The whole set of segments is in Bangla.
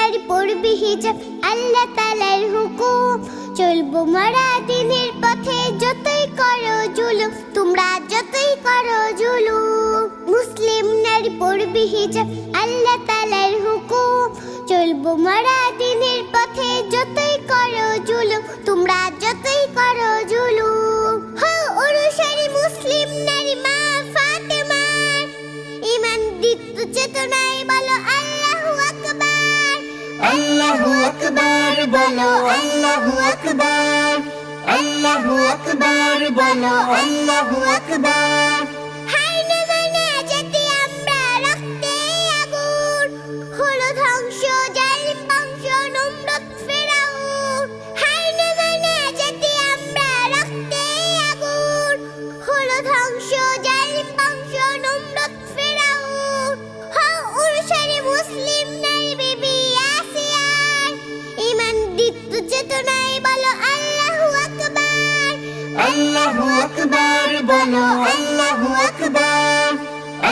নারী পড়বে হিজাব আল্লাহ তাআলার হুকুম চলবো মরা দিনের পথে যতই করো জুলুম তোমরা যতই করো জুলুম মুসলিম নারী পড়বে হিজাব আল্লাহ তাআলার হুকুম চলবো মরা দিনের পথে যতই করো জুলুম তোমরা যতই করো জুলুম হও অনুসারী মুসলিম নারী মা ফাতেমার ঈমান দীপ্ত চেতনায় বলো আল্লাহু আকবার আল্লাহু আকবার বলো আল্লাহু আকবার আল্লাহু আকবার বলো আল্লাহু আকবার হায় না মানা যেতে আমরা রক্তে আগুন হলো ধ্বংস জালিম বংশ নমরুদ ফেরাউন হায় না মানা যেতে আমরা রক্তে আগুন হলো ধ্বংস জালিম বংশ নমরুদ ফেরাউন হও অনুসারী মুসলিম নারী বিবি আসিয়ার ঈমান দীপ্ত চেতনায় বলো আল্লাহু আকবার আল্লাহু আকবার বলো আল্লাহু আকবার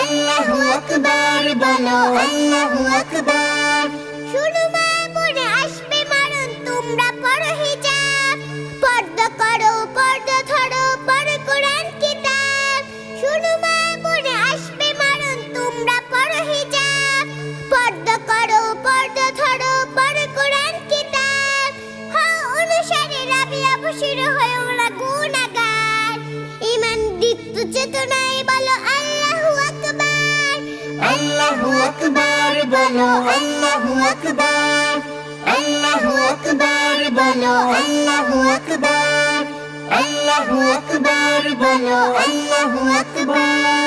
আল্লাহু আকবার বলো আল্লাহু আকবার শুনো মা মনে আসবে মারণ তোমরা পড়ো হিজাব পর্দা করো পর্দা ধরো পড়ো কোরআন কিতাব শুনো মা মনে আসবে মারণ তোমরা পড়ো হিজাব পর্দা করো পর্দা ধরো পড়ো কোরআন কিতাব হও অনুসারী রাবিয়া বশির হয়ে ওরা গুনাহগার ঈমান দীপ্ত চেতনায় বলো আল্লাহু আকবার আল্লাহু আকবার বলো আল্লাহু আকবার আল্লাহু আকবার বলো আল্লাহু আকবার আল্লাহু আকবার বলো আল্লাহু আকবার